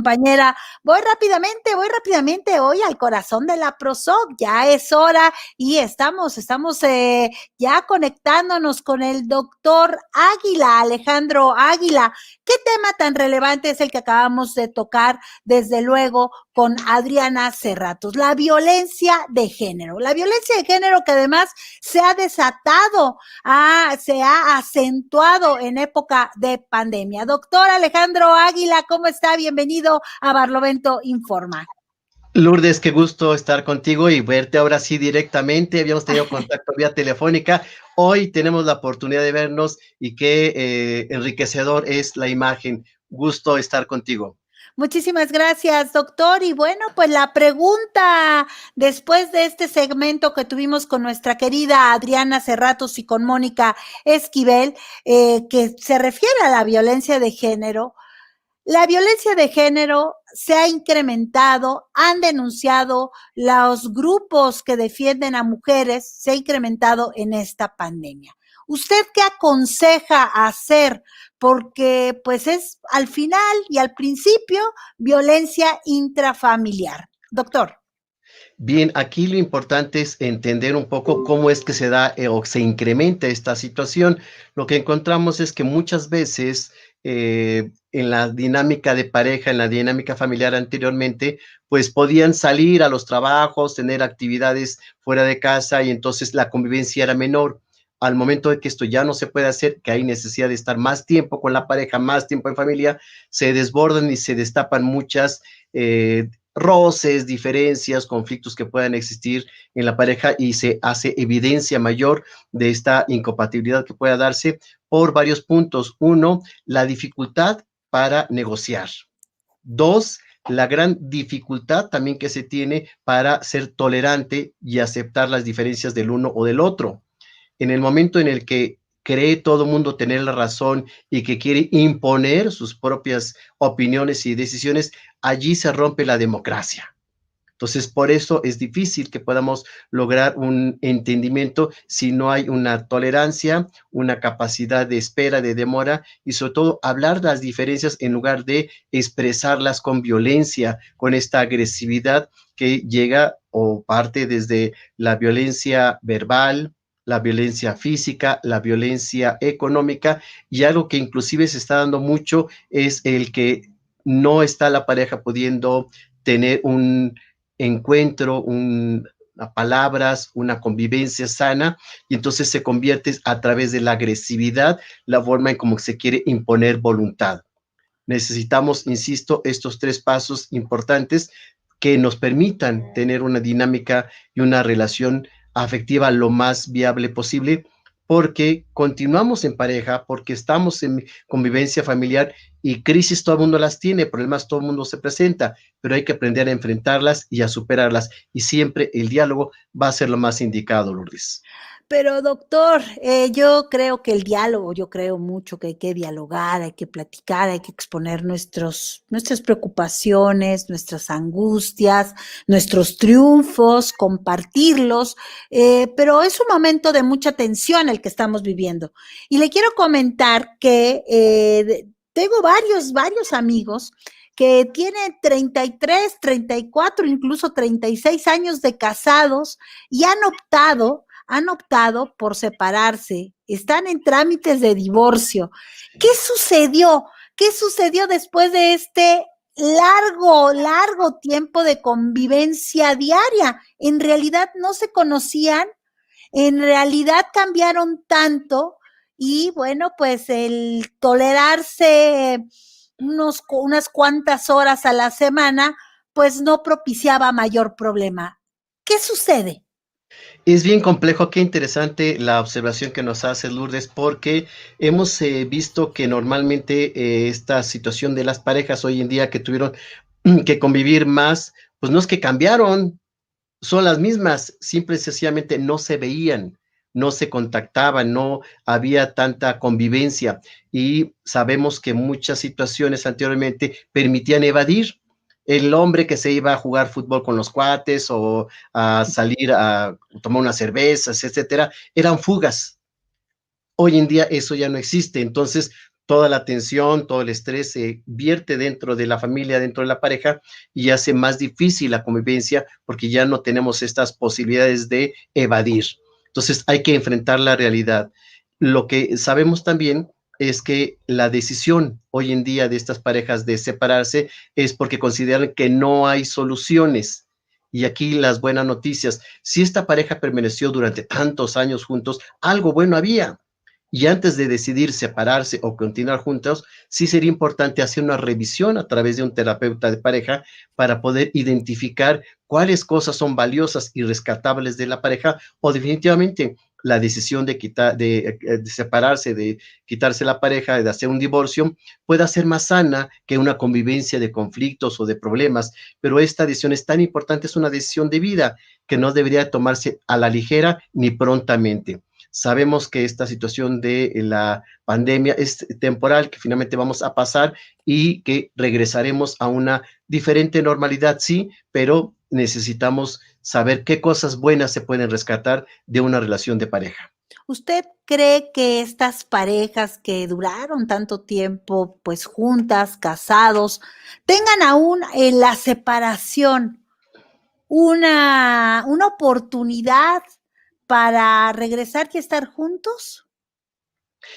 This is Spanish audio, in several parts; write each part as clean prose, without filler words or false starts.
Compañera, voy rápidamente hoy al corazón de la PROSOC, ya es hora y estamos ya conectándonos con el doctor Águila, Alejandro Águila. ¿Qué tema tan relevante es el que acabamos de tocar, desde luego, con Adriana Cerratos? La violencia de género. La violencia de género que además se ha desatado, se ha acentuado en época de pandemia. Doctor Alejandro Águila, ¿cómo está? Bienvenido a Barlovento Informa. Lourdes, qué gusto estar contigo y verte ahora sí directamente. Habíamos tenido contacto vía telefónica. Hoy tenemos la oportunidad de vernos y qué enriquecedor es la imagen. Gusto estar contigo. Muchísimas gracias, doctor. Y bueno, pues la pregunta después de este segmento que tuvimos con nuestra querida Adriana Cerratos y con Mónica Esquivel, que se refiere a la violencia de género. La violencia de género se ha incrementado, han denunciado los grupos que defienden a mujeres, se ha incrementado en esta pandemia. ¿Usted qué aconseja hacer? Porque pues es al final y al principio violencia intrafamiliar. Doctor. Bien, aquí lo importante es entender un poco cómo es que se da o se incrementa esta situación. Lo que encontramos es que muchas veces en la dinámica de pareja, en la dinámica familiar anteriormente, pues podían salir a los trabajos, tener actividades fuera de casa y entonces la convivencia era menor. Al momento de que esto ya no se puede hacer, que hay necesidad de estar más tiempo con la pareja, más tiempo en familia, se desbordan y se destapan muchas roces, diferencias, conflictos que puedan existir en la pareja y se hace evidencia mayor de esta incompatibilidad que pueda darse por varios puntos. Uno, la dificultad para negociar. Dos, la gran dificultad también que se tiene para ser tolerante y aceptar las diferencias del uno o del otro. En el momento en el que cree todo mundo tener la razón y que quiere imponer sus propias opiniones y decisiones, allí se rompe la democracia. Entonces, por eso es difícil que podamos lograr un entendimiento si no hay una tolerancia, una capacidad de espera, de demora y sobre todo hablar las diferencias en lugar de expresarlas con violencia, con esta agresividad que llega o parte desde la violencia verbal, la violencia física, la violencia económica y algo que inclusive se está dando mucho es el que no está la pareja pudiendo tener un encuentro, palabras, una convivencia sana, y entonces se convierte a través de la agresividad, la forma en cómo se quiere imponer voluntad. Necesitamos, insisto, estos tres pasos importantes que nos permitan tener una dinámica y una relación afectiva lo más viable posible, porque continuamos en pareja, porque estamos en convivencia familiar y crisis todo el mundo las tiene, problemas todo el mundo se presenta, pero hay que aprender a enfrentarlas y a superarlas. Y siempre el diálogo va a ser lo más indicado, Lourdes. Pero doctor, yo creo que el diálogo, yo creo mucho que hay que dialogar, hay que platicar, hay que exponer nuestras preocupaciones, nuestras angustias, nuestros triunfos, compartirlos, pero es un momento de mucha tensión el que estamos viviendo. Y le quiero comentar que tengo varios amigos que tienen 33, 34, incluso 36 años de casados y han optado por separarse, están en trámites de divorcio. ¿Qué sucedió? ¿Qué sucedió después de este largo tiempo de convivencia diaria? En realidad no se conocían, en realidad cambiaron tanto y bueno, pues el tolerarse unas cuantas horas a la semana, pues no propiciaba mayor problema. ¿Qué sucede? Es bien complejo, qué interesante la observación que nos hace Lourdes, porque hemos visto que normalmente esta situación de las parejas hoy en día que tuvieron que convivir más, pues no es que cambiaron, son las mismas, simple y sencillamente no se veían, no se contactaban, no había tanta convivencia y sabemos que muchas situaciones anteriormente permitían evadir. El hombre que se iba a jugar fútbol con los cuates o a salir a tomar unas cervezas, etcétera, eran fugas. Hoy en día eso ya no existe, entonces toda la tensión, todo el estrés se vierte dentro de la familia, dentro de la pareja, y hace más difícil la convivencia porque ya no tenemos estas posibilidades de evadir. Entonces hay que enfrentar la realidad. Lo que sabemos también es que la decisión hoy en día de estas parejas de separarse es porque consideran que no hay soluciones. Y aquí las buenas noticias, si esta pareja permaneció durante tantos años juntos, algo bueno había. Y antes de decidir separarse o continuar juntos, sí sería importante hacer una revisión a través de un terapeuta de pareja para poder identificar cuáles cosas son valiosas y rescatables de la pareja, o definitivamente la decisión de separarse, de quitarse la pareja, de hacer un divorcio, pueda ser más sana que una convivencia de conflictos o de problemas. Pero esta decisión es tan importante, es una decisión de vida que no debería tomarse a la ligera ni prontamente. Sabemos que esta situación de la pandemia es temporal, que finalmente vamos a pasar y que regresaremos a una diferente normalidad, sí, pero necesitamos saber qué cosas buenas se pueden rescatar de una relación de pareja. ¿Usted cree que estas parejas que duraron tanto tiempo, pues juntas, casados, tengan aún en la separación una oportunidad para regresar y estar juntos?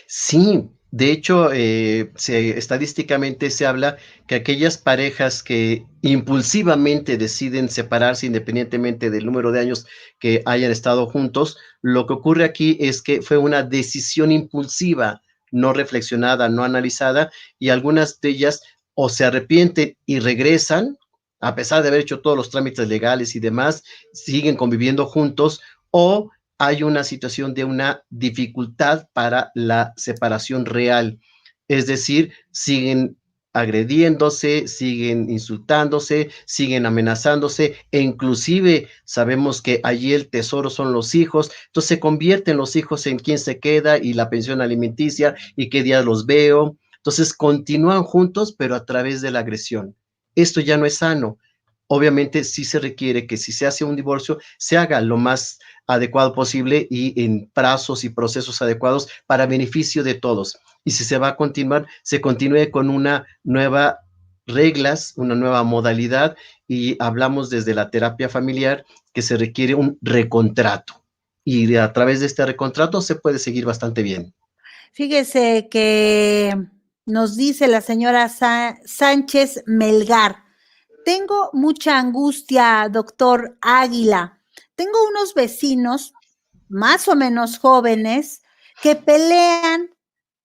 Sí, de hecho, estadísticamente se habla que aquellas parejas que impulsivamente deciden separarse independientemente del número de años que hayan estado juntos, lo que ocurre aquí es que fue una decisión impulsiva, no reflexionada, no analizada, y algunas de ellas o se arrepienten y regresan, a pesar de haber hecho todos los trámites legales y demás, siguen conviviendo juntos, o hay una situación de una dificultad para la separación real. Es decir, siguen agrediéndose, siguen insultándose, siguen amenazándose, e inclusive sabemos que allí el tesoro son los hijos, entonces se convierten los hijos en quién se queda y la pensión alimenticia y qué días los veo. Entonces continúan juntos, pero a través de la agresión. Esto ya no es sano. Obviamente sí se requiere que si se hace un divorcio, se haga lo más adecuado posible y en plazos y procesos adecuados para beneficio de todos. Y si se va a continuar, se continúe con una nueva reglas, una nueva modalidad, y hablamos desde la terapia familiar que se requiere un recontrato. Y a través de este recontrato se puede seguir bastante bien. Fíjese que nos dice la señora Sánchez Melgar: tengo mucha angustia, doctor Águila. Tengo unos vecinos más o menos jóvenes que pelean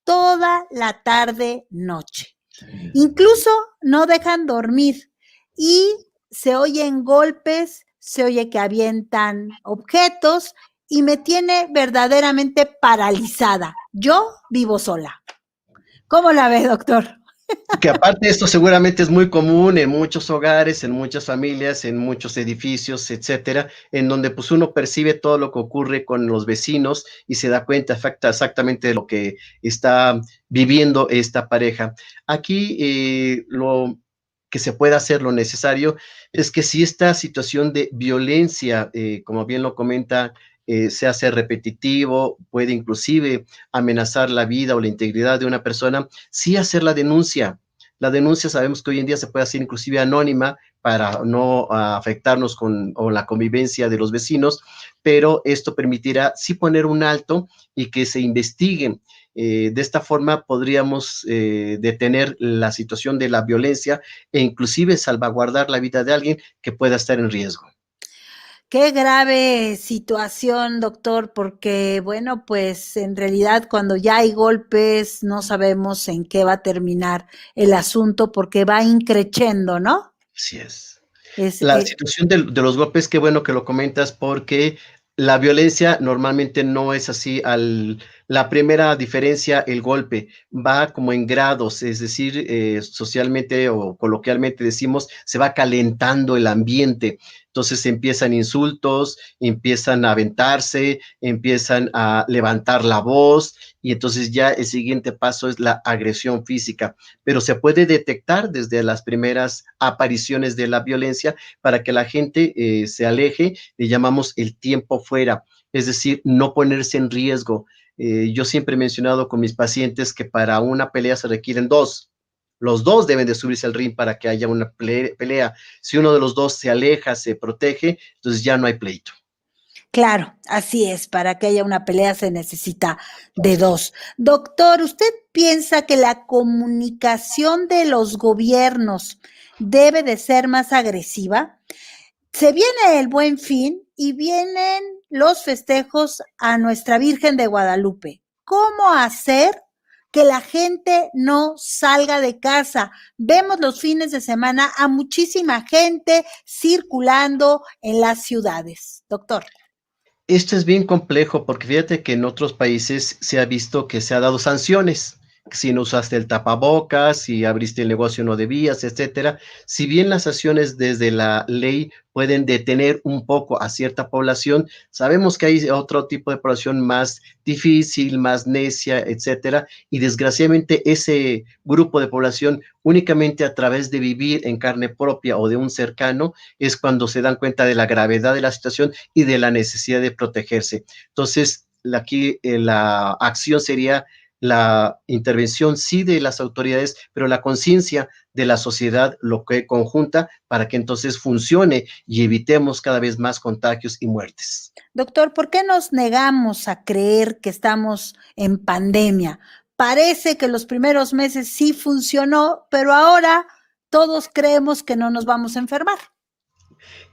toda la tarde noche. Incluso no dejan dormir y se oyen golpes, se oye que avientan objetos y me tiene verdaderamente paralizada. Yo vivo sola. ¿Cómo la ve, doctor? Que aparte esto seguramente es muy común en muchos hogares, en muchas familias, en muchos edificios, etcétera, en donde pues uno percibe todo lo que ocurre con los vecinos y se da cuenta exactamente de lo que está viviendo esta pareja. Aquí lo que se puede hacer, lo necesario, es que si esta situación de violencia, como bien lo comenta, se hace repetitivo, puede inclusive amenazar la vida o la integridad de una persona, sí hacer la denuncia. La denuncia sabemos que hoy en día se puede hacer inclusive anónima para no afectarnos con o la convivencia de los vecinos, pero esto permitirá sí poner un alto y que se investiguen. De esta forma podríamos detener la situación de la violencia e inclusive salvaguardar la vida de alguien que pueda estar en riesgo. Qué grave situación, doctor, porque bueno, pues en realidad cuando ya hay golpes no sabemos en qué va a terminar el asunto porque va increciendo, ¿no? Así es. Es, La situación de los golpes, qué bueno que lo comentas, porque la violencia normalmente no es así. La primera diferencia, el golpe, va como en grados, es decir, socialmente o coloquialmente decimos, se va calentando el ambiente. Entonces empiezan insultos, empiezan a aventarse, empiezan a levantar la voz y entonces ya el siguiente paso es la agresión física, pero se puede detectar desde las primeras apariciones de la violencia para que la gente se aleje. Le llamamos el tiempo fuera, es decir, no ponerse en riesgo. Yo siempre he mencionado con mis pacientes que para una pelea se requieren dos. Los dos deben de subirse al ring para que haya una pelea. Si uno de los dos se aleja, se protege, entonces ya no hay pleito. Claro, así es, para que haya una pelea se necesita de dos. Doctor, ¿usted piensa que la comunicación de los gobiernos debe de ser más agresiva? Se viene el Buen Fin y vienen los festejos a Nuestra Virgen de Guadalupe. ¿Cómo hacer que la gente no salga de casa? Vemos los fines de semana a muchísima gente circulando en las ciudades. Doctor. Esto es bien complejo porque fíjate que en otros países se ha visto que se ha dado sanciones. Si no usaste el tapabocas, si abriste el negocio no debías, etcétera. Si bien las sanciones desde la ley pueden detener un poco a cierta población, sabemos que hay otro tipo de población más difícil, más necia, etcétera. Y desgraciadamente ese grupo de población únicamente a través de vivir en carne propia o de un cercano es cuando se dan cuenta de la gravedad de la situación y de la necesidad de protegerse. Entonces, aquí la acción sería la intervención sí de las autoridades, pero la conciencia de la sociedad lo que conjunta para que entonces funcione y evitemos cada vez más contagios y muertes. Doctor, ¿por qué nos negamos a creer que estamos en pandemia? Parece que los primeros meses sí funcionó, pero ahora todos creemos que no nos vamos a enfermar.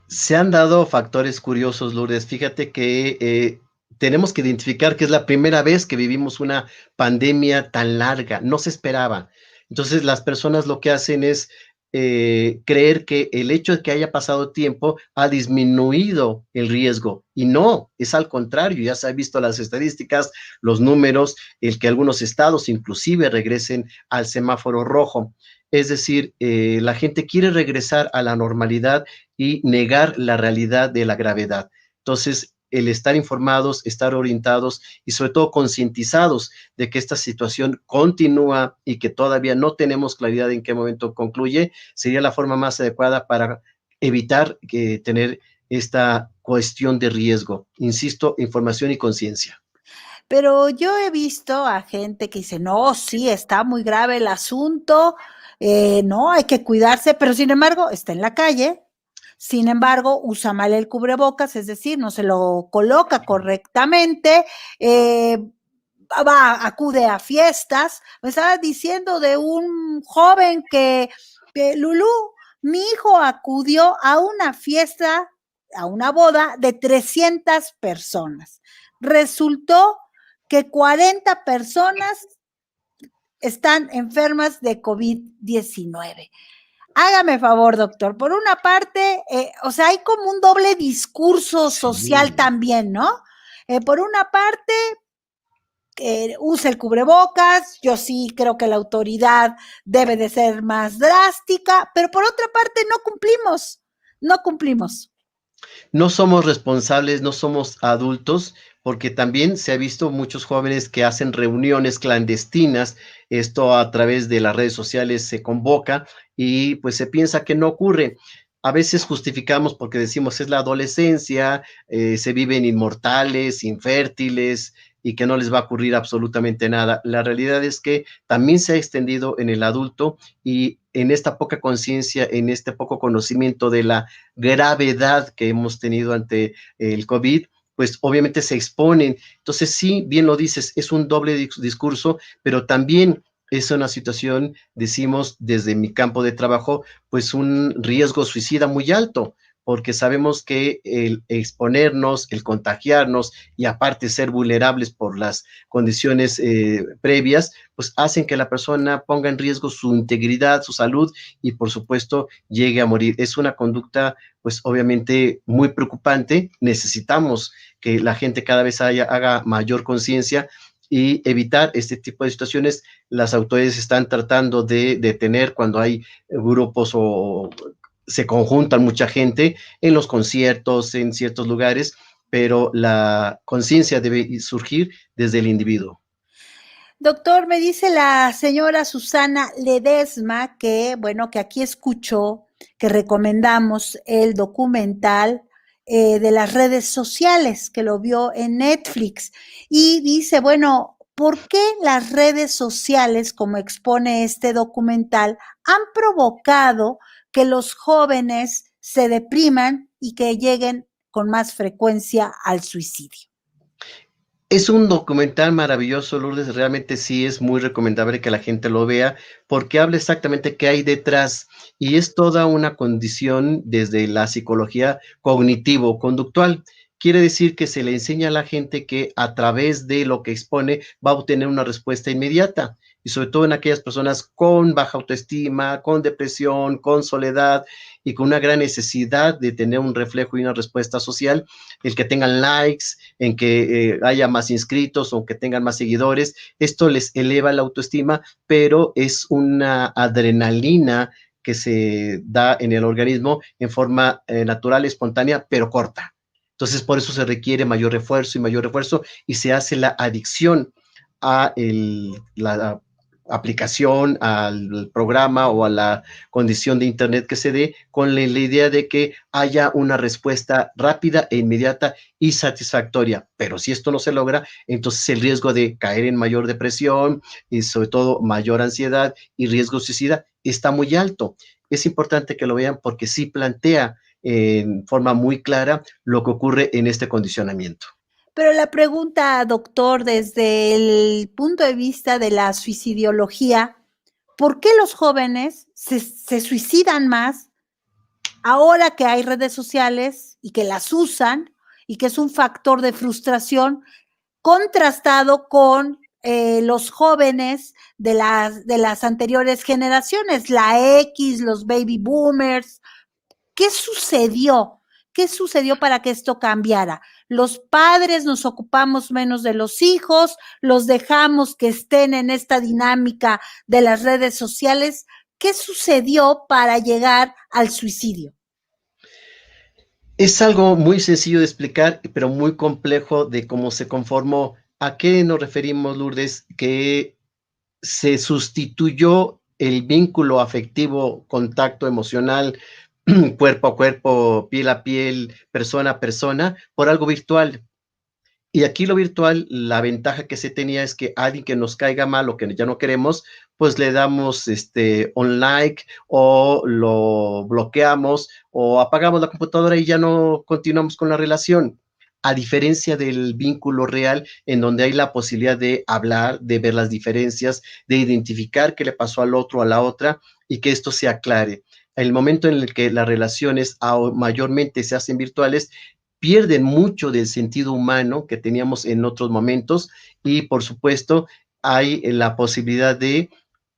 Se han dado factores curiosos, Lourdes. Fíjate que tenemos que identificar que es la primera vez que vivimos una pandemia tan larga. No se esperaba. Entonces, las personas lo que hacen es creer que el hecho de que haya pasado tiempo ha disminuido el riesgo. Y no, es al contrario. Ya se han visto las estadísticas, los números, el que algunos estados inclusive regresen al semáforo rojo. Es decir, la gente quiere regresar a la normalidad y negar la realidad de la gravedad. Entonces, el estar informados, estar orientados y sobre todo concientizados de que esta situación continúa y que todavía no tenemos claridad en qué momento concluye, sería la forma más adecuada para evitar que tener esta cuestión de riesgo. Insisto, información y conciencia. Pero yo he visto a gente que dice, no, sí, está muy grave el asunto, no, hay que cuidarse, pero sin embargo está en la calle, sin embargo usa mal el cubrebocas, es decir, no se lo coloca correctamente, eh, acude a fiestas. Me estaba diciendo de un joven que Lulú, mi hijo acudió a una fiesta, a una boda de 300 personas. Resultó que 40 personas están enfermas de COVID-19. Hágame favor, doctor. Por una parte, o sea, hay como un doble discurso social Sí. también, ¿no? Por una parte, use el cubrebocas, yo sí creo que la autoridad debe de ser más drástica, pero por otra parte no cumplimos, no cumplimos. No somos responsables, no somos adultos, porque también se ha visto muchos jóvenes que hacen reuniones clandestinas, esto a través de las redes sociales se convoca y pues se piensa que no ocurre. A veces justificamos porque decimos es la adolescencia, se viven inmortales, infértiles y que no les va a ocurrir absolutamente nada. La realidad es que también se ha extendido en el adulto y en esta poca conciencia, en este poco conocimiento de la gravedad que hemos tenido ante el COVID, pues obviamente se exponen. Entonces, sí, bien lo dices, es un doble discurso, pero también es una situación, decimos desde mi campo de trabajo, pues un riesgo suicida muy alto, porque sabemos que el exponernos, el contagiarnos y aparte ser vulnerables por las condiciones previas, pues hacen que la persona ponga en riesgo su integridad, su salud y por supuesto llegue a morir. Es una conducta pues obviamente muy preocupante. Necesitamos que la gente cada vez haga mayor conciencia y evitar este tipo de situaciones. Las autoridades están tratando de detener cuando hay grupos o se conjuntan mucha gente en los conciertos, en ciertos lugares, pero la conciencia debe surgir desde el individuo. Doctor, me dice la señora Susana Ledesma que, bueno, que aquí escuchó que recomendamos el documental de las redes sociales, que lo vio en Netflix, y dice, bueno, ¿por qué las redes sociales, como expone este documental, han provocado que los jóvenes se depriman y que lleguen con más frecuencia al suicidio? Es un documental maravilloso, Lourdes, realmente sí es muy recomendable que la gente lo vea, porque habla exactamente qué hay detrás, y es toda una condición desde la psicología cognitivo-conductual. Quiere decir que se le enseña a la gente que a través de lo que expone va a obtener una respuesta inmediata, y sobre todo en aquellas personas con baja autoestima, con depresión, con soledad y con una gran necesidad de tener un reflejo y una respuesta social, el que tengan likes, en que haya más inscritos o que tengan más seguidores. Esto les eleva la autoestima, pero es una adrenalina que se da en el organismo en forma natural, espontánea, pero corta. Entonces, por eso se requiere mayor refuerzo y se hace la adicción a la aplicación, al programa o a la condición de Internet que se dé con la idea de que haya una respuesta rápida e inmediata y satisfactoria. Pero si esto no se logra, entonces el riesgo de caer en mayor depresión y sobre todo mayor ansiedad y riesgo suicida está muy alto. Es importante que lo vean porque sí plantea en forma muy clara lo que ocurre en este condicionamiento. Pero la pregunta, doctor, desde el punto de vista de la suicidología, ¿por qué los jóvenes se suicidan más ahora que hay redes sociales y que las usan y que es un factor de frustración contrastado con los jóvenes de las anteriores generaciones, la X, los baby boomers? ¿Qué sucedió? ¿Qué sucedió para que esto cambiara? Los padres nos ocupamos menos de los hijos, los dejamos que estén en esta dinámica de las redes sociales. ¿Qué sucedió para llegar al suicidio? Es algo muy sencillo de explicar, pero muy complejo de cómo se conformó. ¿A qué nos referimos, Lourdes? Que se sustituyó el vínculo afectivo, contacto emocional, cuerpo a cuerpo, piel a piel, persona a persona, por algo virtual. Y aquí lo virtual, la ventaja que se tenía es que alguien que nos caiga mal o que ya no queremos, pues le damos un like o lo bloqueamos o apagamos la computadora y ya no continuamos con la relación. A diferencia del vínculo real, en donde hay la posibilidad de hablar, de ver las diferencias, de identificar qué le pasó al otro o a la otra y que esto se aclare. El momento en el que las relaciones mayormente se hacen virtuales, pierden mucho del sentido humano que teníamos en otros momentos y por supuesto hay la posibilidad de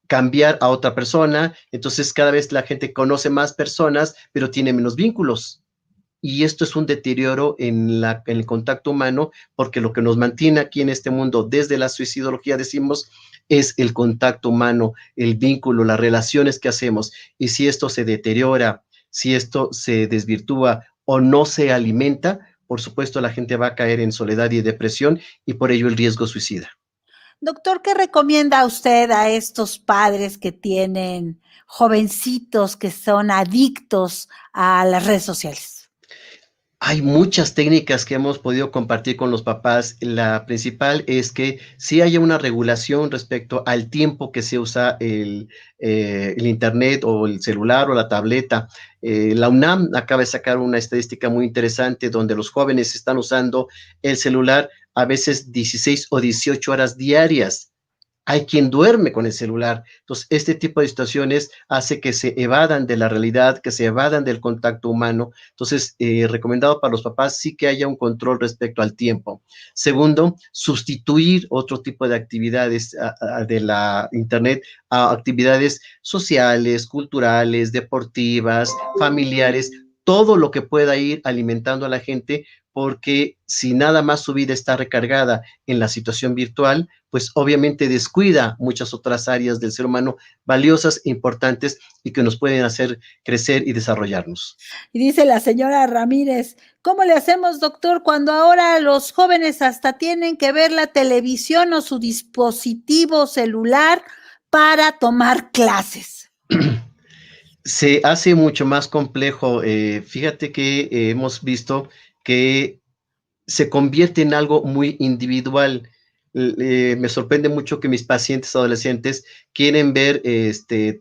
cambiar a otra persona, entonces cada vez la gente conoce más personas, pero tiene menos vínculos. Y esto es un deterioro en el contacto humano, porque lo que nos mantiene aquí en este mundo, desde la suicidología decimos, es el contacto humano, el vínculo, las relaciones que hacemos. Y si esto se deteriora, si esto se desvirtúa o no se alimenta, por supuesto la gente va a caer en soledad y depresión y por ello el riesgo suicida. Doctor, ¿qué recomienda usted a estos padres que tienen jovencitos que son adictos a las redes sociales? Hay muchas técnicas que hemos podido compartir con los papás. La principal es que sí haya una regulación respecto al tiempo que se usa el Internet o el celular o la tableta. La UNAM acaba de sacar una estadística muy interesante donde los jóvenes están usando el celular a veces 16 o 18 horas diarias. Hay quien duerme con el celular. Entonces, este tipo de situaciones hace que se evadan de la realidad, que se evadan del contacto humano. Entonces, recomendado para los papás sí que haya un control respecto al tiempo. Segundo, sustituir otro tipo de actividades de la Internet a actividades sociales, culturales, deportivas, familiares, todo lo que pueda ir alimentando a la gente, porque si nada más su vida está recargada en la situación virtual, pues obviamente descuida muchas otras áreas del ser humano valiosas, importantes y que nos pueden hacer crecer y desarrollarnos. Y dice la señora Ramírez, ¿cómo le hacemos, doctor, cuando ahora los jóvenes hasta tienen que ver la televisión o su dispositivo celular para tomar clases? Se hace mucho más complejo. Fíjate que hemos visto que se convierte en algo muy individual. Me sorprende mucho que mis pacientes adolescentes quieren ver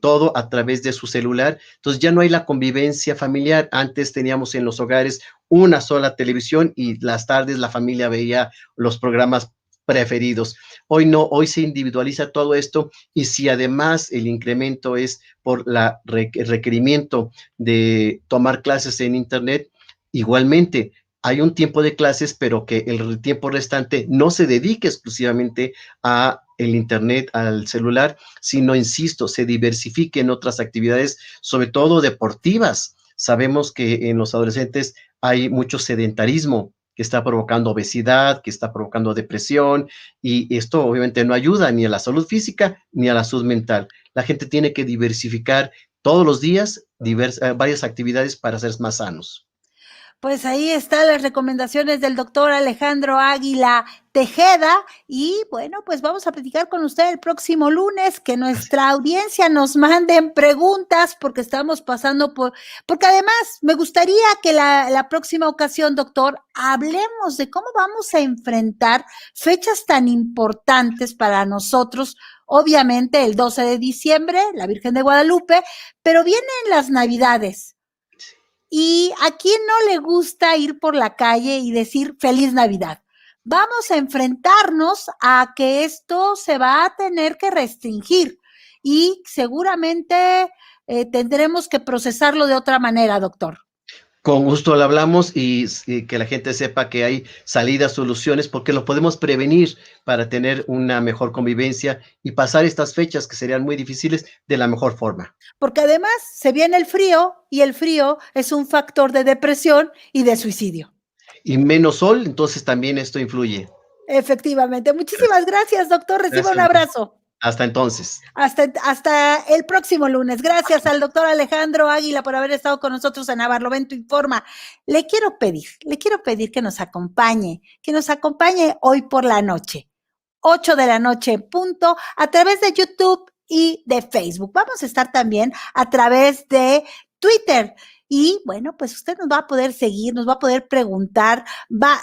todo a través de su celular. Entonces ya no hay la convivencia familiar. Antes teníamos en los hogares una sola televisión y las tardes la familia veía los programas preferidos. Hoy no, hoy se individualiza todo esto y si además el incremento es por el requerimiento de tomar clases en Internet, igualmente hay un tiempo de clases, pero que el tiempo restante no se dedique exclusivamente a el internet, al celular, sino, insisto, se diversifique en otras actividades, sobre todo deportivas. Sabemos que en los adolescentes hay mucho sedentarismo que está provocando obesidad, que está provocando depresión, y esto obviamente no ayuda ni a la salud física ni a la salud mental. La gente tiene que diversificar todos los días varias actividades para ser más sanos. Pues ahí están las recomendaciones del doctor Alejandro Águila Tejeda y bueno, pues vamos a platicar con usted el próximo lunes, que nuestra audiencia nos manden preguntas porque estamos pasando porque además me gustaría que la próxima ocasión, doctor, hablemos de cómo vamos a enfrentar fechas tan importantes para nosotros. Obviamente el 12 de diciembre, la Virgen de Guadalupe, pero vienen las Navidades. ¿Y a quién no le gusta ir por la calle y decir feliz Navidad? Vamos a enfrentarnos a que esto se va a tener que restringir y seguramente tendremos que procesarlo de otra manera, doctor. Con gusto lo hablamos y que la gente sepa que hay salidas, soluciones, porque lo podemos prevenir para tener una mejor convivencia y pasar estas fechas que serían muy difíciles de la mejor forma. Porque además se viene el frío y el frío es un factor de depresión y de suicidio. Y menos sol, entonces también esto influye. Efectivamente. Muchísimas gracias, doctor. Reciba un Gracias. abrazo. Hasta entonces. Hasta el próximo lunes. Gracias al doctor Alejandro Águila por haber estado con nosotros en Barlovento Informa. Le quiero pedir que nos acompañe hoy por la noche, 8 de la noche, punto, a través de YouTube y de Facebook. Vamos a estar también a través de Twitter. Y bueno, pues usted nos va a poder seguir, nos va a poder preguntar,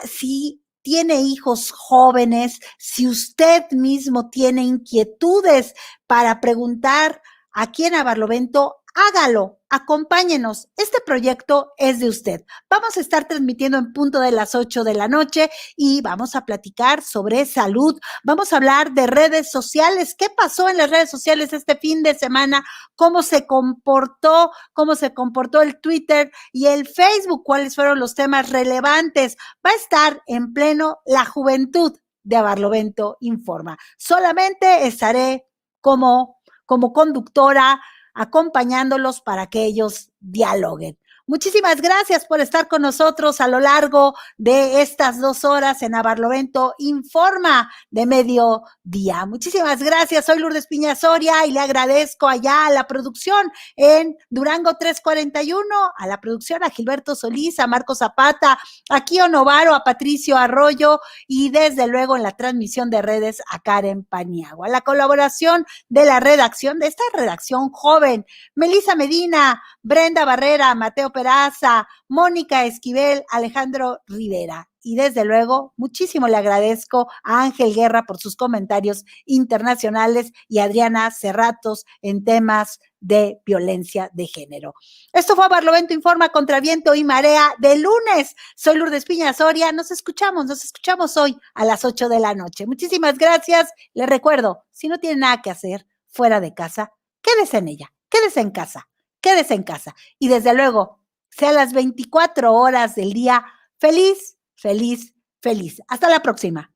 si tiene hijos jóvenes, si usted mismo tiene inquietudes para preguntar aquí en Barlovento, hágalo, acompáñenos. Este proyecto es de usted. Vamos a estar transmitiendo en punto de las 8 de la noche y vamos a platicar sobre salud. Vamos a hablar de redes sociales. ¿Qué pasó en las redes sociales este fin de semana? ¿Cómo se comportó el Twitter y el Facebook? ¿Cuáles fueron los temas relevantes? Va a estar en pleno la juventud de Barlovento Informa. Solamente estaré como conductora acompañándolos para que ellos dialoguen. Muchísimas gracias por estar con nosotros a lo largo de estas 2 horas en Barlovento Informa de mediodía. Muchísimas gracias. Soy Lourdes Piña Soria y le agradezco allá a la producción en Durango 341, a la producción a Gilberto Solís, a Marco Zapata, a Kio Novaro, a Patricio Arroyo y desde luego en la transmisión de redes a Karen Paniagua. La colaboración de la redacción, de esta redacción joven, Melissa Medina, Brenda Barrera, Mateo Peraza, Mónica Esquivel, Alejandro Rivera. Y desde luego, muchísimo le agradezco a Ángel Guerra por sus comentarios internacionales y a Adriana Cerratos en temas de violencia de género. Esto fue Barlovento Informa contra viento y marea de lunes. Soy Lourdes Piña Soria. Nos escuchamos hoy a las 8 de la noche. Muchísimas gracias. Les recuerdo, si no tiene nada que hacer fuera de casa, quédese en ella, quédese en casa. Quédese en casa. Y desde luego, sea las 24 horas del día feliz, feliz, feliz. Hasta la próxima.